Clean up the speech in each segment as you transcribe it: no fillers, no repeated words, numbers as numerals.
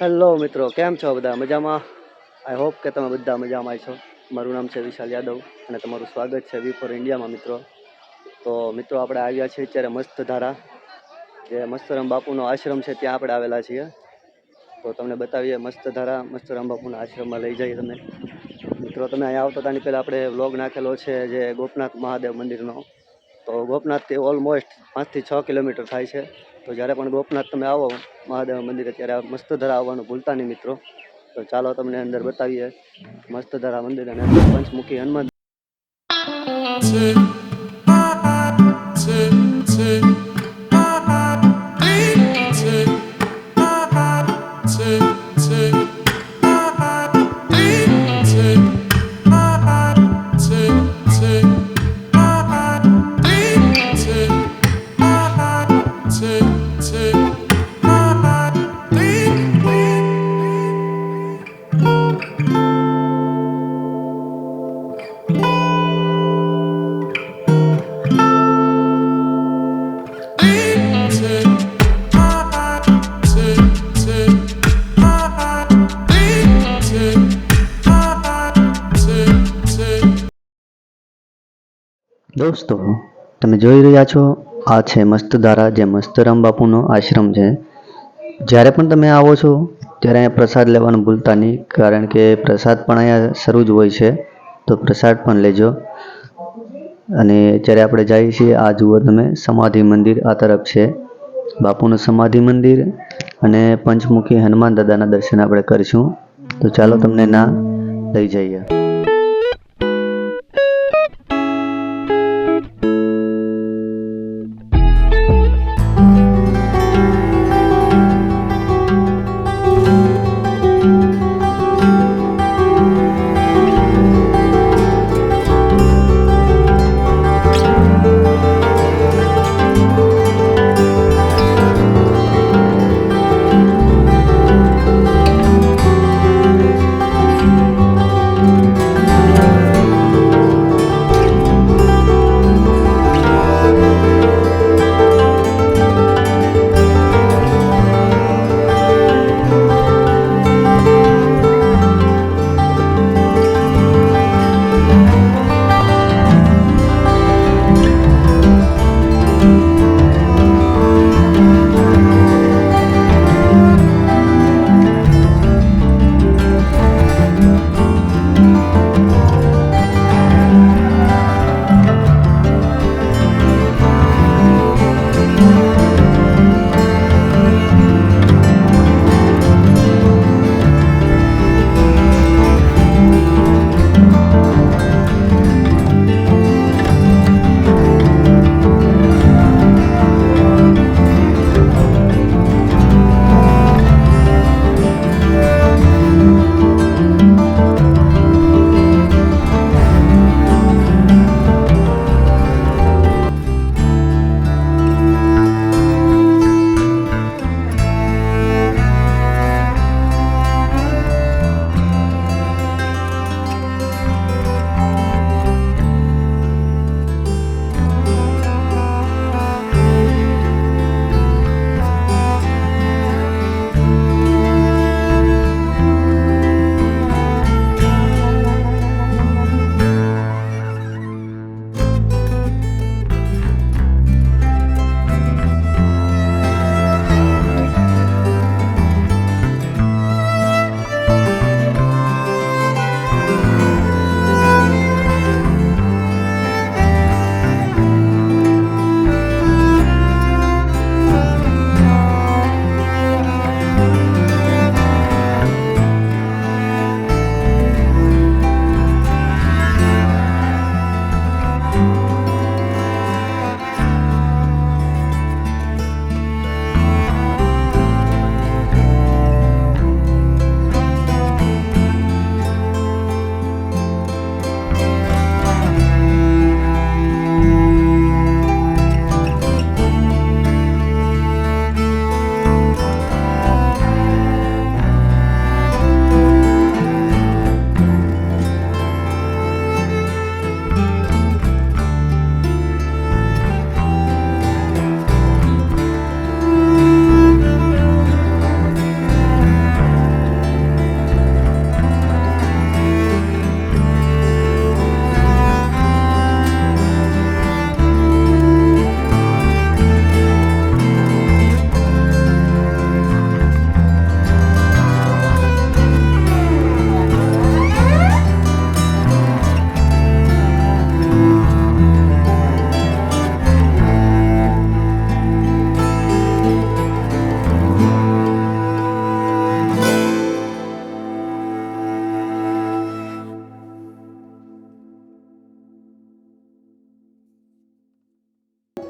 Hello મિત્રો, કેમ છો બધા? મજામાં? આઈ હોપ કે તમે બધા મજામાં છો. મારું નામ છે વિશાલ યાદવ અને તમારું સ્વાગત છે વી ફોર ઇન્ડિયામાં મિત્રો. તો મિત્રો, આપણે આવ્યા છીએ અત્યારે મસ્તધારા, જે મસ્તરામ બાપુનો આશ્રમ છે ત્યાં આપણે આવેલા છીએ. તો તમને બતાવીએ મસ્તધારા, મસ્તરામ બાપુના આશ્રમમાં લઈ જઈએ તમે. મિત્રો, તમે અહીંયા આવતા તાની પહેલાં આપણે વ્લોગ નાખેલો છે જે ગોપનાથ મહાદેવ મંદિરનો. તો ગોપનાથથી ઓલમોસ્ટ 5 થી 6 કિલોમીટર થાય છે. તો જ્યારે પણ ગોપનાથ તમે આવો મહાદેવ મંદિરે ત્યારે મસ્તધારા આવવાનું ભૂલતા નહીં મિત્રો. તો ચાલો તમને અંદર બતાવીએ મસ્તધારા મંદિર અને અંદર પંચમુખી હનુમાન. દોસ્તો, તમે જોઈ રહ્યા છો આ છે મસ્તધારા, જે મસ્તરામ બાપુનો આશ્રમ છે. જ્યારે પણ તમે આવો છો ત્યારે અહીંયા પ્રસાદ લેવાનું ભૂલતા નહીં, કારણ કે પ્રસાદ પણ અહીંયા શરૂ જ હોય છે. તો પ્રસાદ પણ લેજો. અને જ્યારે આપણે જઈએ છીએ, આ જુઓ તમે, સમાધિ મંદિર આ તરફ છે, બાપુનું સમાધિ મંદિર અને પંચમુખી હનુમાન દાદાના દર્શન આપણે કરીશું. તો ચાલો તમને ના લઈ જઈએ.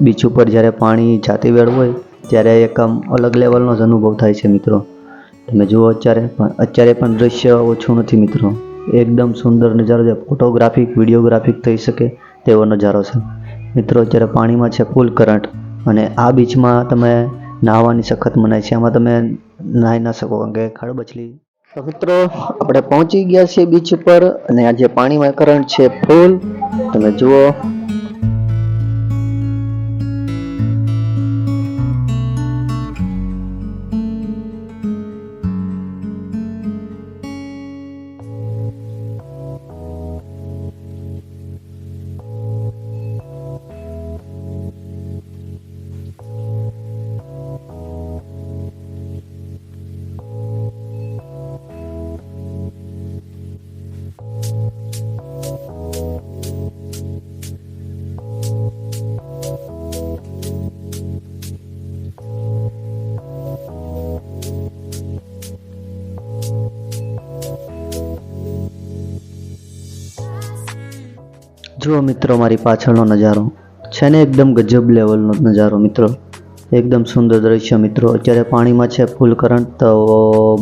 બીચ ઉપર જ્યારે પાણી જાતી વેળ હોય ત્યારે એક આમ અલગ લેવલનો જ અનુભવ થાય છે મિત્રો. તમે જુઓ અત્યારે પણ દૃશ્ય ઓછું નથી મિત્રો. એકદમ સુંદર નજારો છે. ફોટોગ્રાફિક વિડીયોગ્રાફિક થઈ શકે તેવો નજારો છે મિત્રો. અત્યારે પાણીમાં છે ફૂલ કરંટ અને આ બીચમાં તમે નાહવાની સખત મનાય છે. આમાં તમે નાહી ના શકો કારણ કે ખડબચલી. તો મિત્રો આપણે પહોંચી ગયા છીએ બીચ ઉપર અને આ જે પાણીમાં કરંટ છે ફૂલ. તમે જુઓ જુઓ મિત્રો મારી પાછળનો નજારો છે ને એકદમ ગજબ લેવલનો નજારો મિત્રો. એકદમ સુંદર દ્રશ્ય મિત્રો. અત્યારે પાણીમાં છે ફૂલ કરંટ તો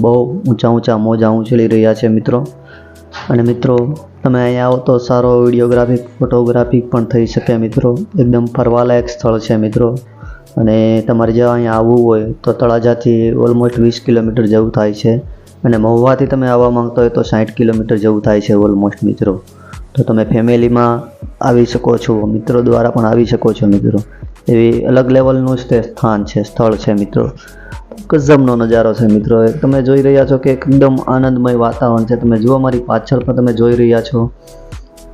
બહુ ઊંચા મોજા ઉછળી રહ્યા છે મિત્રો. અને મિત્રો તમે અહીંયા આવો તો સારો વિડીયોગ્રાફી ફોટોગ્રાફી પણ થઈ શકે મિત્રો. એકદમ ફરવાલાયક સ્થળ છે મિત્રો. અને તમારે જો અહીંયા આવવું હોય તો તળાજાથી ઓલમોસ્ટ 20 કિલોમીટર જેવું થાય છે અને મહુવાથી તમે આવવા માંગતો હોય તો 60 કિલોમીટર જેવું થાય છે ઓલમોસ્ટ મિત્રો. તો તમે ફેમિલીમાં આવી શકો છો, મિત્રો દ્વારા પણ આવી શકો છો મિત્રો. એવી અલગ લેવલનું તે સ્થળ છે મિત્રો. ગજબનો નજારો છે મિત્રો. તમે જોઈ રહ્યા છો કે એકદમ આનંદમય વાતાવરણ છે. તમે જુઓ મારી પાછળ પણ તમે જોઈ રહ્યા છો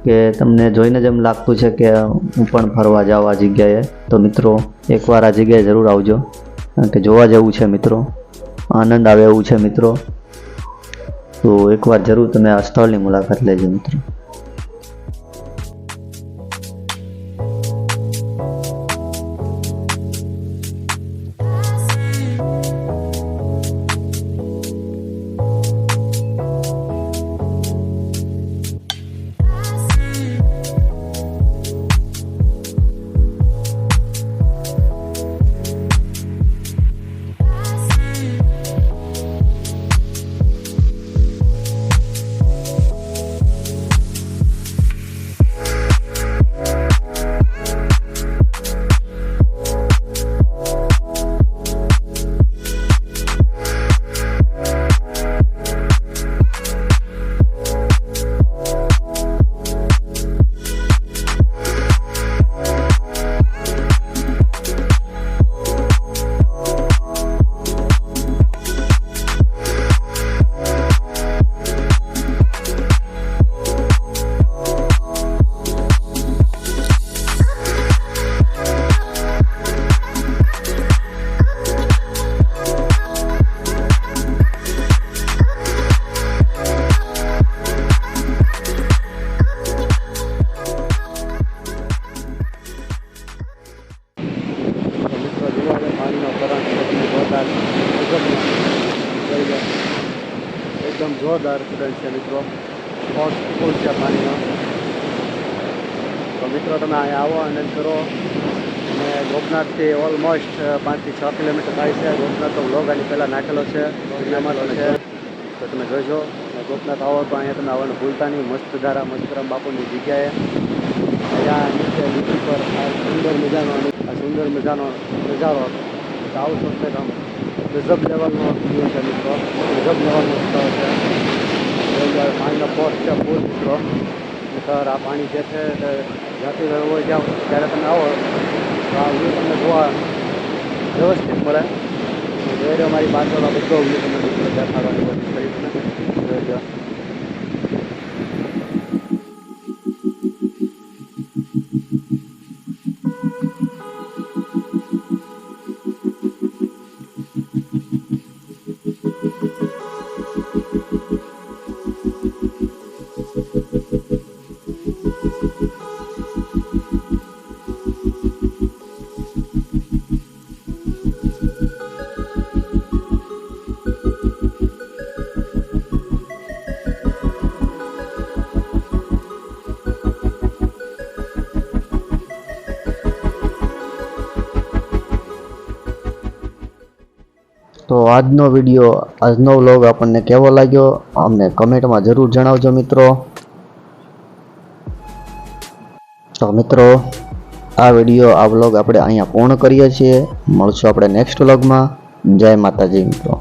કે તમને જોઈને જ એમ લાગતું છે કે હું પણ ફરવા જાઉં આ જગ્યાએ. તો મિત્રો એકવાર આ જગ્યાએ જરૂર આવજો કારણ કે જોવા જેવું છે મિત્રો. આનંદ આવે એવું છે મિત્રો. તો એકવાર જરૂર તમે આ સ્થળની મુલાકાત લેજો મિત્રો. એકદમ જોરદાર કરંટ છે મિત્રો. ફૂલ છે પાણીનો. તો મિત્રો તમે અહીંયા આવો આનંદ કરો. અને ગોપનાથથી ઓલમોસ્ટ 5 થી 6 કિલોમીટર થાય છે. ગોપનાથ તો વ્લોગ આની પહેલાં નાખેલો છે છે તો તમે જોજો. ગોપનાથ આવો તો અહીંયા તમે આવવાનું ભૂલતા નહીં. મસ્ત ધારા મસ્તરામ બાપુની જગ્યાએ અહીંયા નીચે બીચ પર આ સુંદર મજાનો નજારો આવશો છે. આમ ગજબ લેવલનો વ્યૂ છે મિત્રો. ગજબ લેવલનો સ્થળ છે. પાણીનો પોર્ટ છે ફૂલ મિત્રો. સર આ પાણી જે છે તે જાતી હોય જાઓ ત્યારે તમે આવો તો આ વ્યૂ તમને જોવા વ્યવસ્થિત મળે. જોઈ રહ્યો મારી પાછળ બધો વ્યૂ તમને દેખાડવાની કોશિશ કરીશ ને. જોઈ લો. તો આજનો વ્લોગ આપણને કેવો લાગ્યો અમને કમેન્ટમાં જરૂર જણાવજો મિત્રો. તો મિત્રો આ વ્લોગ આપણે અહીંયા પૂર્ણ કરીએ છીએ. મળશું આપણે નેક્સ્ટ વ્લોગમાં. જય માતાજી મિત્રો.